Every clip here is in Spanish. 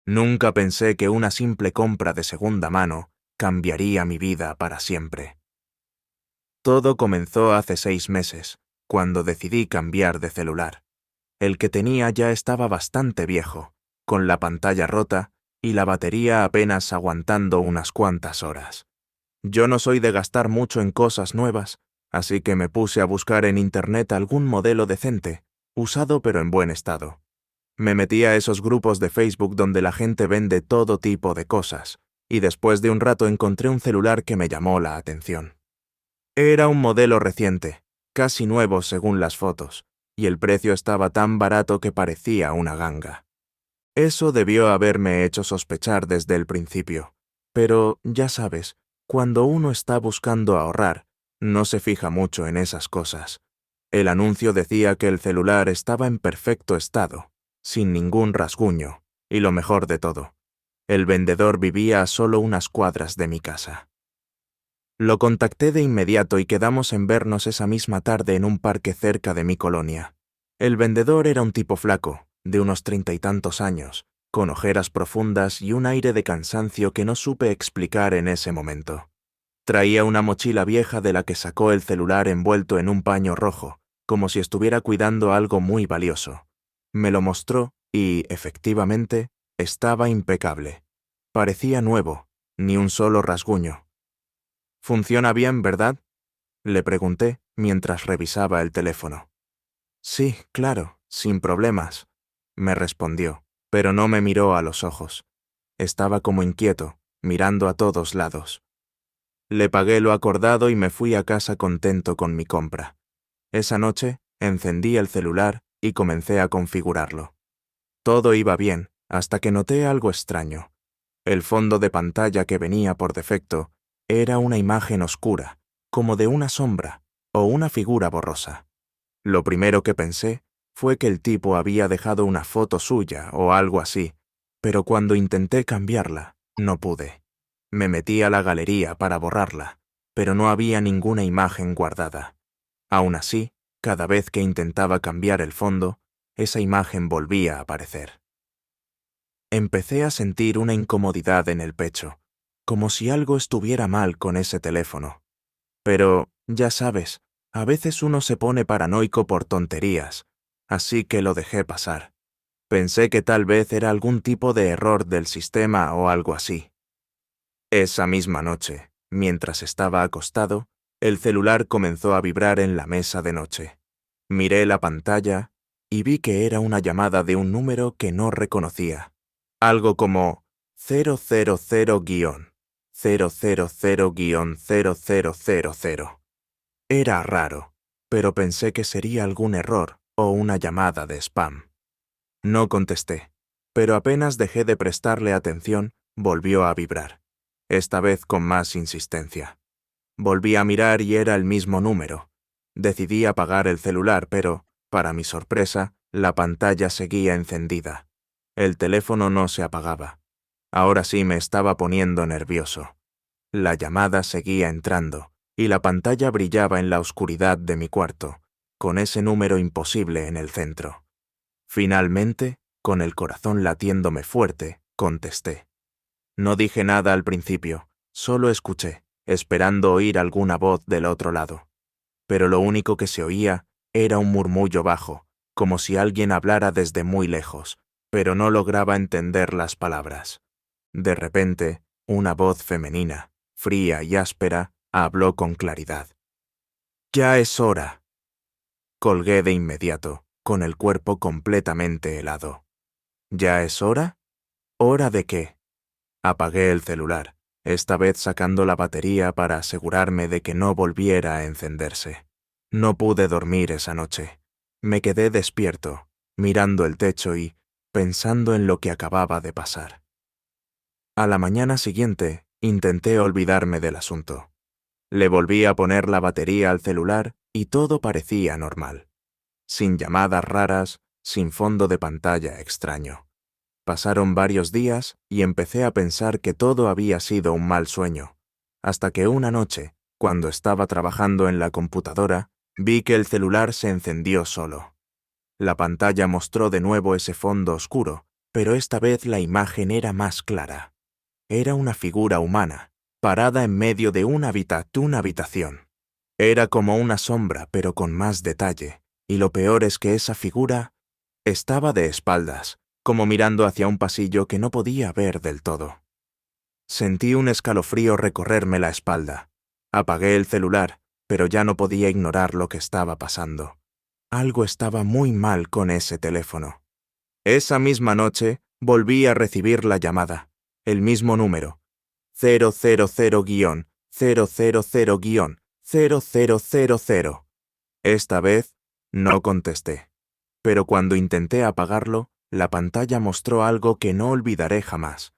Nunca pensé que una simple compra de segunda mano cambiaría mi vida para siempre. Todo comenzó hace 6 meses, cuando decidí cambiar de celular. El que tenía ya estaba bastante viejo, con la pantalla rota y la batería apenas aguantando unas cuantas horas. Yo no soy de gastar mucho en cosas nuevas, así que me puse a buscar en internet algún modelo decente, usado pero en buen estado. Me metí a esos grupos de Facebook donde la gente vende todo tipo de cosas, y después de un rato encontré un celular que me llamó la atención. Era un modelo reciente, casi nuevo según las fotos, y el precio estaba tan barato que parecía una ganga. Eso debió haberme hecho sospechar desde el principio, pero ya sabes, cuando uno está buscando ahorrar, no se fija mucho en esas cosas. El anuncio decía que el celular estaba en perfecto estado, sin ningún rasguño, y lo mejor de todo, el vendedor vivía a solo unas cuadras de mi casa. Lo contacté de inmediato y quedamos en vernos esa misma tarde en un parque cerca de mi colonia. El vendedor era un tipo flaco, de unos 30 y tantos años, con ojeras profundas y un aire de cansancio que no supe explicar en ese momento. Traía una mochila vieja de la que sacó el celular envuelto en un paño rojo, como si estuviera cuidando algo muy valioso. Me lo mostró y, efectivamente, estaba impecable. Parecía nuevo, ni un solo rasguño. «¿Funciona bien, verdad?», le pregunté mientras revisaba el teléfono. «Sí, claro, sin problemas», me respondió, pero no me miró a los ojos. Estaba como inquieto, mirando a todos lados. Le pagué lo acordado y me fui a casa contento con mi compra. Esa noche encendí el celular y comencé a configurarlo. Todo iba bien, hasta que noté algo extraño. El fondo de pantalla que venía por defecto era una imagen oscura, como de una sombra o una figura borrosa. Lo primero que pensé fue que el tipo había dejado una foto suya o algo así, pero cuando intenté cambiarla, no pude. Me metí a la galería para borrarla, pero no había ninguna imagen guardada. Aún así, cada vez que intentaba cambiar el fondo, esa imagen volvía a aparecer. Empecé a sentir una incomodidad en el pecho, como si algo estuviera mal con ese teléfono. Pero, ya sabes, a veces uno se pone paranoico por tonterías, así que lo dejé pasar. Pensé que tal vez era algún tipo de error del sistema o algo así. Esa misma noche, mientras estaba acostado, el celular comenzó a vibrar en la mesa de noche. Miré la pantalla y vi que era una llamada de un número que no reconocía. Algo como 000-000-0000. Era raro, pero pensé que sería algún error o una llamada de spam. No contesté, pero apenas dejé de prestarle atención, volvió a vibrar, esta vez con más insistencia. Volví a mirar y era el mismo número. Decidí apagar el celular, pero, para mi sorpresa, la pantalla seguía encendida. El teléfono no se apagaba. Ahora sí me estaba poniendo nervioso. La llamada seguía entrando, y la pantalla brillaba en la oscuridad de mi cuarto, con ese número imposible en el centro. Finalmente, con el corazón latiéndome fuerte, contesté. No dije nada al principio, solo escuché, esperando oír alguna voz del otro lado. Pero lo único que se oía era un murmullo bajo, como si alguien hablara desde muy lejos, pero no lograba entender las palabras. De repente, una voz femenina, fría y áspera, habló con claridad. «Ya es hora». Colgué de inmediato, con el cuerpo completamente helado. ¿Ya es hora? ¿Hora de qué? Apagué el celular, esta vez sacando la batería para asegurarme de que no volviera a encenderse. No pude dormir esa noche. Me quedé despierto, mirando el techo y pensando en lo que acababa de pasar. A la mañana siguiente, intenté olvidarme del asunto. Le volví a poner la batería al celular y todo parecía normal. Sin llamadas raras, sin fondo de pantalla extraño. Pasaron varios días y empecé a pensar que todo había sido un mal sueño, hasta que una noche, cuando estaba trabajando en la computadora, vi que el celular se encendió solo. La pantalla mostró de nuevo ese fondo oscuro, pero esta vez la imagen era más clara. Era una figura humana, parada en medio de una habitación. Era como una sombra, pero con más detalle, y lo peor es que esa figura estaba de espaldas, como mirando hacia un pasillo que no podía ver del todo. Sentí un escalofrío recorrerme la espalda. Apagué el celular, pero ya no podía ignorar lo que estaba pasando. Algo estaba muy mal con ese teléfono. Esa misma noche volví a recibir la llamada, el mismo número, 000-000-0000. Esta vez no contesté, pero cuando intenté apagarlo, la pantalla mostró algo que no olvidaré jamás.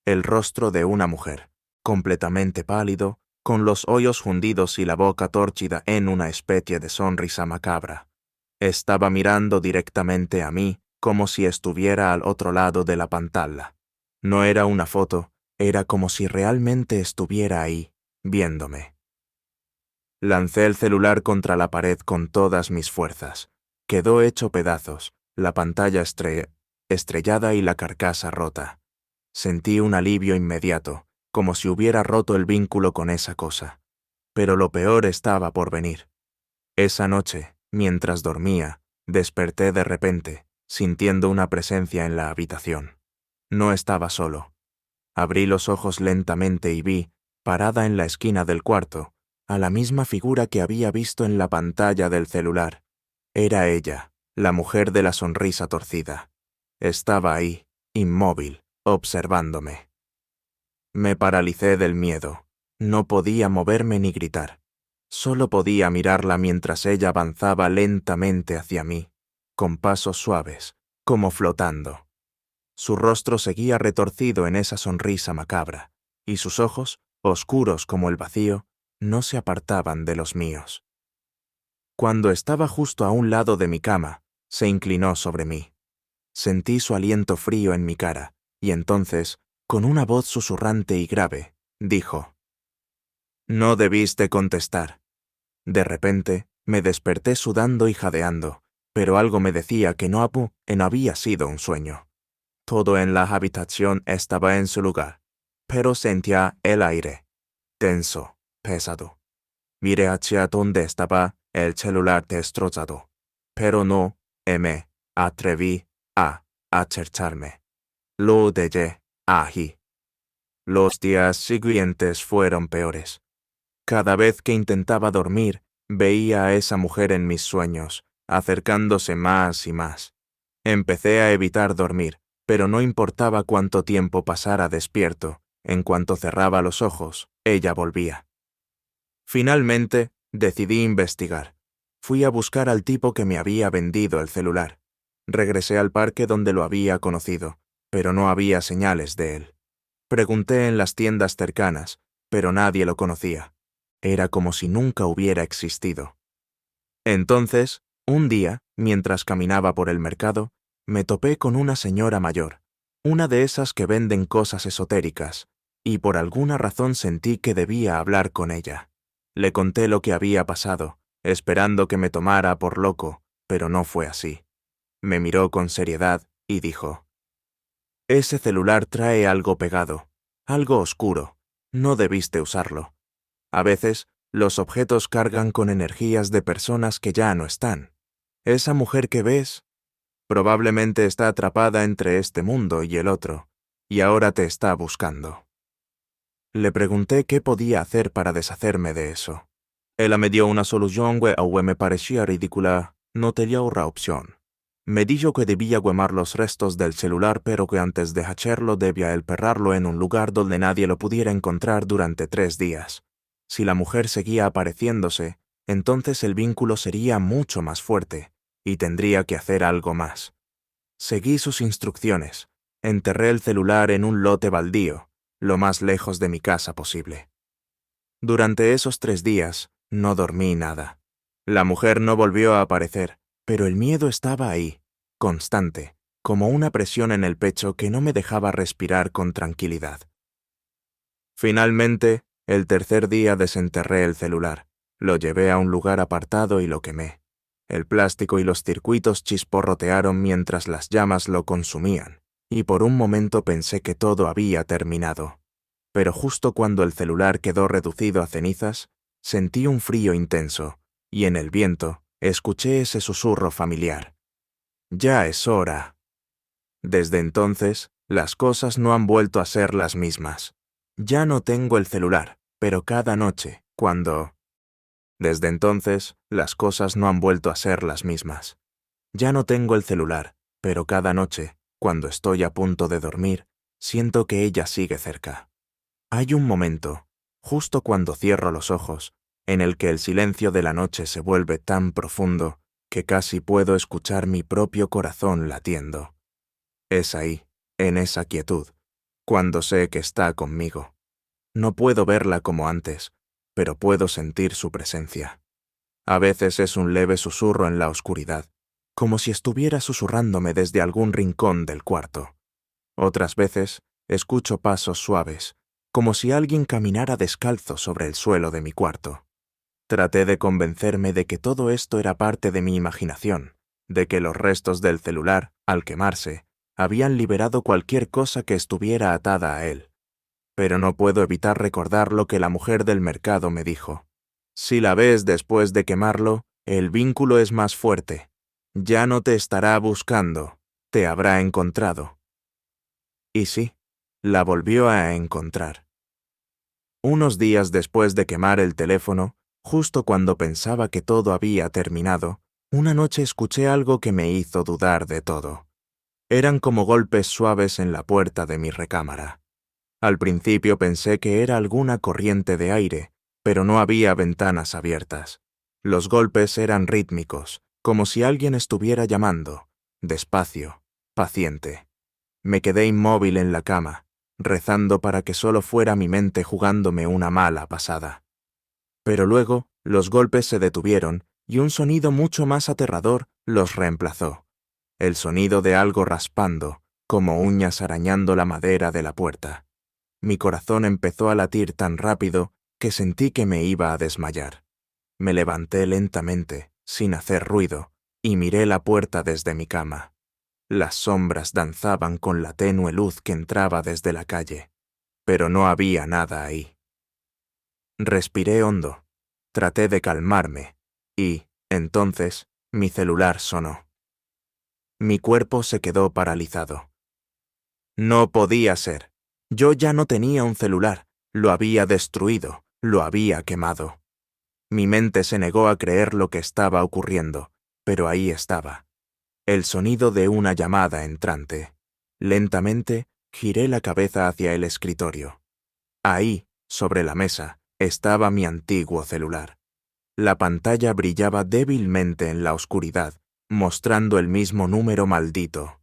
El rostro de una mujer, completamente pálido, con los ojos hundidos y la boca torcida en una especie de sonrisa macabra. Estaba mirando directamente a mí, como si estuviera al otro lado de la pantalla. No era una foto, era como si realmente estuviera ahí, viéndome. Lancé el celular contra la pared con todas mis fuerzas. Quedó hecho pedazos, la pantalla estrellada y la carcasa rota. Sentí un alivio inmediato, como si hubiera roto el vínculo con esa cosa. Pero lo peor estaba por venir. Esa noche, mientras dormía, desperté de repente, sintiendo una presencia en la habitación. No estaba solo. Abrí los ojos lentamente y vi, parada en la esquina del cuarto, a la misma figura que había visto en la pantalla del celular. Era ella, la mujer de la sonrisa torcida. Estaba ahí, inmóvil, observándome. Me paralicé del miedo. No podía moverme ni gritar. Solo podía mirarla mientras ella avanzaba lentamente hacia mí, con pasos suaves, como flotando. Su rostro seguía retorcido en esa sonrisa macabra, y sus ojos, oscuros como el vacío, no se apartaban de los míos. Cuando estaba justo a un lado de mi cama, se inclinó sobre mí. Sentí su aliento frío en mi cara, y entonces, con una voz susurrante y grave, dijo: «No debiste contestar». De repente, me desperté sudando y jadeando, pero algo me decía que no había sido un sueño. Todo en la habitación estaba en su lugar, pero sentía el aire, tenso, pesado. Miré hacia donde estaba el celular destrozado, pero no me atreví a acercarme. Lo dejé ahí. Los días siguientes fueron peores. Cada vez que intentaba dormir, veía a esa mujer en mis sueños, acercándose más y más. Empecé a evitar dormir, pero no importaba cuánto tiempo pasara despierto, en cuanto cerraba los ojos, ella volvía. Finalmente, decidí investigar. Fui a buscar al tipo que me había vendido el celular. Regresé al parque donde lo había conocido, pero no había señales de él. Pregunté en las tiendas cercanas, pero nadie lo conocía. Era como si nunca hubiera existido. Entonces, un día, mientras caminaba por el mercado, me topé con una señora mayor, una de esas que venden cosas esotéricas, y por alguna razón sentí que debía hablar con ella. Le conté lo que había pasado, esperando que me tomara por loco, pero no fue así. Me miró con seriedad y dijo: «Ese celular trae algo pegado, algo oscuro. No debiste usarlo. A veces, los objetos cargan con energías de personas que ya no están. Esa mujer que ves probablemente está atrapada entre este mundo y el otro, y ahora te está buscando». Le pregunté qué podía hacer para deshacerme de eso. Ella me dio una solución que me parecía ridícula, no tenía otra opción. Me dijo que debía quemar los restos del celular, pero que antes de hacerlo debía enterrarlo en un lugar donde nadie lo pudiera encontrar durante 3 días. Si la mujer seguía apareciéndose, entonces el vínculo sería mucho más fuerte, y tendría que hacer algo más. Seguí sus instrucciones. Enterré el celular en un lote baldío, lo más lejos de mi casa posible. Durante esos 3 días, no dormí nada. La mujer no volvió a aparecer, pero el miedo estaba ahí, constante, como una presión en el pecho que no me dejaba respirar con tranquilidad. Finalmente, el tercer día desenterré el celular, lo llevé a un lugar apartado y lo quemé. El plástico y los circuitos chisporrotearon mientras las llamas lo consumían, y por un momento pensé que todo había terminado. Pero justo cuando el celular quedó reducido a cenizas, sentí un frío intenso, y en el viento escuché ese susurro familiar. «Ya es hora». Desde entonces, las cosas no han vuelto a ser las mismas. Ya no tengo el celular, pero cada noche, Desde entonces, las cosas no han vuelto a ser las mismas. Ya no tengo el celular, pero cada noche, cuando estoy a punto de dormir, siento que ella sigue cerca. Hay un momento, justo cuando cierro los ojos, en el que el silencio de la noche se vuelve tan profundo que casi puedo escuchar mi propio corazón latiendo. Es ahí, en esa quietud, cuando sé que está conmigo. No puedo verla como antes, pero puedo sentir su presencia. A veces es un leve susurro en la oscuridad, como si estuviera susurrándome desde algún rincón del cuarto. Otras veces escucho pasos suaves, como si alguien caminara descalzo sobre el suelo de mi cuarto. Traté de convencerme de que todo esto era parte de mi imaginación, de que los restos del celular, al quemarse, habían liberado cualquier cosa que estuviera atada a él. Pero no puedo evitar recordar lo que la mujer del mercado me dijo. Si la ves después de quemarlo, el vínculo es más fuerte. Ya no te estará buscando, te habrá encontrado. Y sí, la volvió a encontrar. Unos días después de quemar el teléfono, justo cuando pensaba que todo había terminado, una noche escuché algo que me hizo dudar de todo. Eran como golpes suaves en la puerta de mi recámara. Al principio pensé que era alguna corriente de aire, pero no había ventanas abiertas. Los golpes eran rítmicos, como si alguien estuviera llamando, despacio, paciente. Me quedé inmóvil en la cama, rezando para que solo fuera mi mente jugándome una mala pasada. Pero luego, los golpes se detuvieron y un sonido mucho más aterrador los reemplazó. El sonido de algo raspando, como uñas arañando la madera de la puerta. Mi corazón empezó a latir tan rápido que sentí que me iba a desmayar. Me levanté lentamente, sin hacer ruido, y miré la puerta desde mi cama. Las sombras danzaban con la tenue luz que entraba desde la calle, pero no había nada ahí. Respiré hondo, traté de calmarme, y, entonces, mi celular sonó. Mi cuerpo se quedó paralizado. No podía ser. Yo ya no tenía un celular, lo había destruido, lo había quemado. Mi mente se negó a creer lo que estaba ocurriendo, pero ahí estaba. El sonido de una llamada entrante. Lentamente, giré la cabeza hacia el escritorio. Ahí, sobre la mesa, estaba mi antiguo celular. La pantalla brillaba débilmente en la oscuridad, mostrando el mismo número maldito.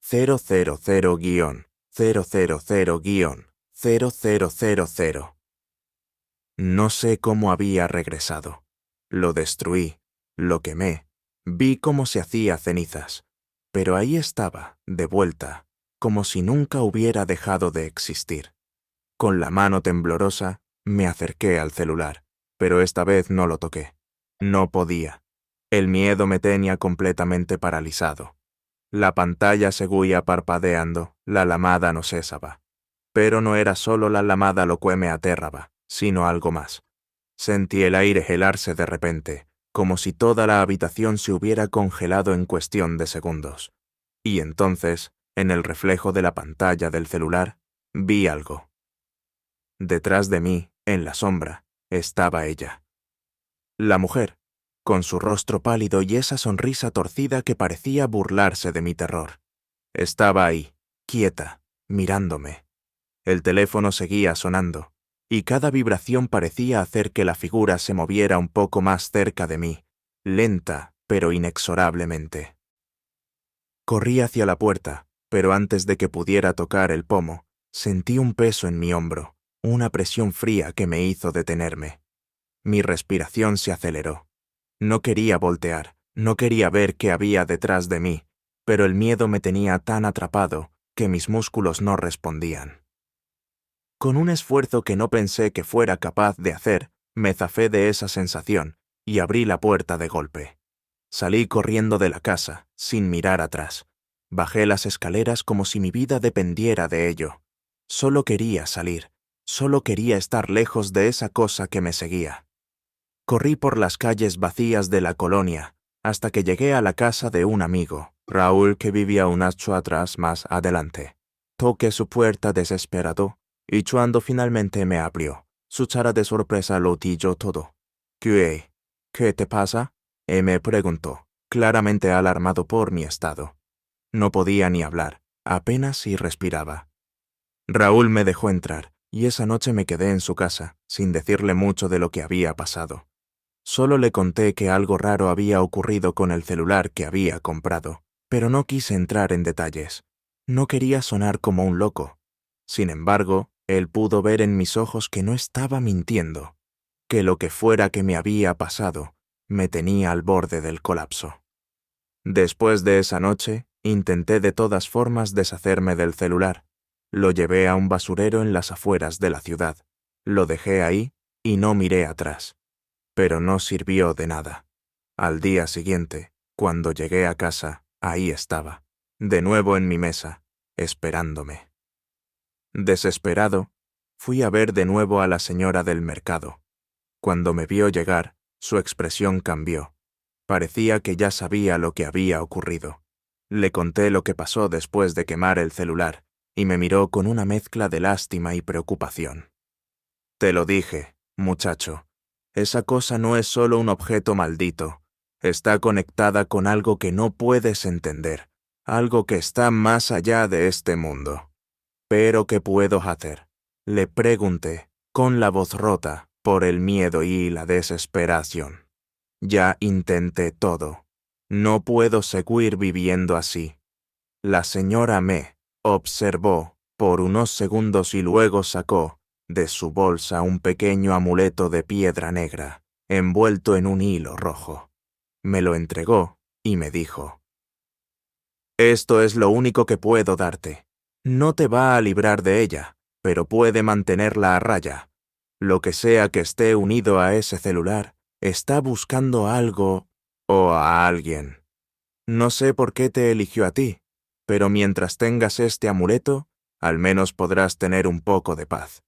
000-000-0000. No sé cómo había regresado. Lo destruí, lo quemé, vi cómo se hacía cenizas, pero ahí estaba, de vuelta, como si nunca hubiera dejado de existir. Con la mano temblorosa, me acerqué al celular, pero esta vez no lo toqué. No podía. El miedo me tenía completamente paralizado. La pantalla seguía parpadeando, la lamada no cesaba. Pero no era solo la lamada lo que me aterraba, sino algo más. Sentí el aire helarse de repente, como si toda la habitación se hubiera congelado en cuestión de segundos. Y entonces, en el reflejo de la pantalla del celular, vi algo. Detrás de mí, en la sombra, estaba ella. La mujer, con su rostro pálido y esa sonrisa torcida que parecía burlarse de mi terror. Estaba ahí, quieta, mirándome. El teléfono seguía sonando, y cada vibración parecía hacer que la figura se moviera un poco más cerca de mí, lenta, pero inexorablemente. Corrí hacia la puerta, pero antes de que pudiera tocar el pomo, sentí un peso en mi hombro, una presión fría que me hizo detenerme. Mi respiración se aceleró. No quería voltear, no quería ver qué había detrás de mí, pero el miedo me tenía tan atrapado que mis músculos no respondían. Con un esfuerzo que no pensé que fuera capaz de hacer, me zafé de esa sensación y abrí la puerta de golpe. Salí corriendo de la casa, sin mirar atrás. Bajé las escaleras como si mi vida dependiera de ello. Solo quería salir, solo quería estar lejos de esa cosa que me seguía. Corrí por las calles vacías de la colonia, hasta que llegué a la casa de un amigo, Raúl, que vivía un acho atrás más adelante. Toqué su puerta desesperado, y cuando finalmente me abrió, su cara de sorpresa lo tiró todo. ¿Qué te pasa? Me preguntó, claramente alarmado por mi estado. No podía ni hablar, apenas si respiraba. Raúl me dejó entrar, y esa noche me quedé en su casa, sin decirle mucho de lo que había pasado. Solo le conté que algo raro había ocurrido con el celular que había comprado, pero no quise entrar en detalles. No quería sonar como un loco. Sin embargo, él pudo ver en mis ojos que no estaba mintiendo, que lo que fuera que me había pasado me tenía al borde del colapso. Después de esa noche, intenté de todas formas deshacerme del celular. Lo llevé a un basurero en las afueras de la ciudad. Lo dejé ahí y no miré atrás. Pero no sirvió de nada. Al día siguiente, cuando llegué a casa, ahí estaba, de nuevo en mi mesa, esperándome. Desesperado, fui a ver de nuevo a la señora del mercado. Cuando me vio llegar, su expresión cambió. Parecía que ya sabía lo que había ocurrido. Le conté lo que pasó después de quemar el celular, y me miró con una mezcla de lástima y preocupación. Te lo dije, muchacho. Esa cosa no es solo un objeto maldito. Está conectada con algo que no puedes entender, algo que está más allá de este mundo. ¿Pero qué puedo hacer? Le pregunté, con la voz rota por el miedo y la desesperación. Ya intenté todo. No puedo seguir viviendo así. La señora me observó por unos segundos y luego sacó de su bolsa un pequeño amuleto de piedra negra, envuelto en un hilo rojo. Me lo entregó y me dijo: «Esto es lo único que puedo darte. No te va a librar de ella, pero puede mantenerla a raya. Lo que sea que esté unido a ese celular está buscando algo o a alguien. No sé por qué te eligió a ti, pero mientras tengas este amuleto, al menos podrás tener un poco de paz».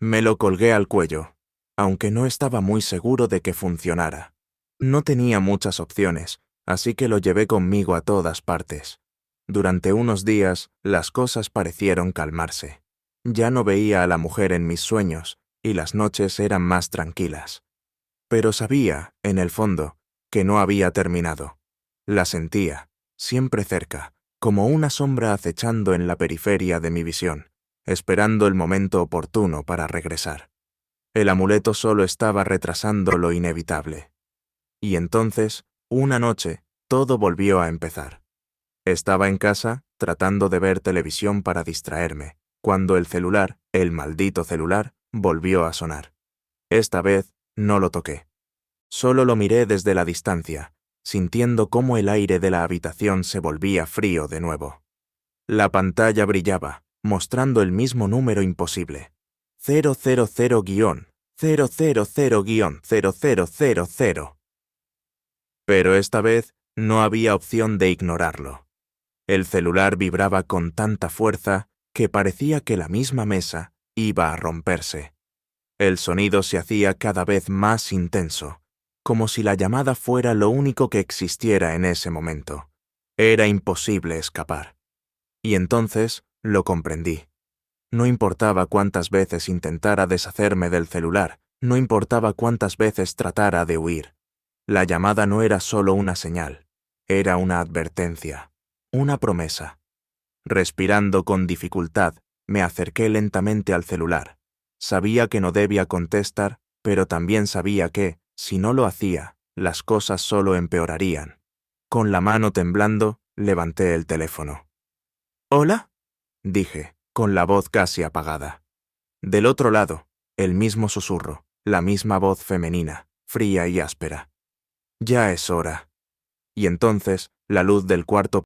Me lo colgué al cuello, aunque no estaba muy seguro de que funcionara. No tenía muchas opciones, así que lo llevé conmigo a todas partes. Durante unos días, las cosas parecieron calmarse. Ya no veía a la mujer en mis sueños, y las noches eran más tranquilas. Pero sabía, en el fondo, que no había terminado. La sentía, siempre cerca, como una sombra acechando en la periferia de mi visión, esperando el momento oportuno para regresar. El amuleto solo estaba retrasando lo inevitable. Y entonces, una noche, todo volvió a empezar. Estaba en casa, tratando de ver televisión para distraerme, cuando el celular, el maldito celular, volvió a sonar. Esta vez, no lo toqué. Solo lo miré desde la distancia, sintiendo cómo el aire de la habitación se volvía frío de nuevo. La pantalla brillaba, mostrando el mismo número imposible. 000-000-0000. Pero esta vez no había opción de ignorarlo. El celular vibraba con tanta fuerza que parecía que la misma mesa iba a romperse. El sonido se hacía cada vez más intenso, como si la llamada fuera lo único que existiera en ese momento. Era imposible escapar. Y entonces lo comprendí. No importaba cuántas veces intentara deshacerme del celular, no importaba cuántas veces tratara de huir. La llamada no era solo una señal, era una advertencia, una promesa. Respirando con dificultad, me acerqué lentamente al celular. Sabía que no debía contestar, pero también sabía que, si no lo hacía, las cosas solo empeorarían. Con la mano temblando, levanté el teléfono. «¿Hola?», dije, con la voz casi apagada. Del otro lado, el mismo susurro, la misma voz femenina, fría y áspera. «Ya es hora». Y entonces, la luz del cuarto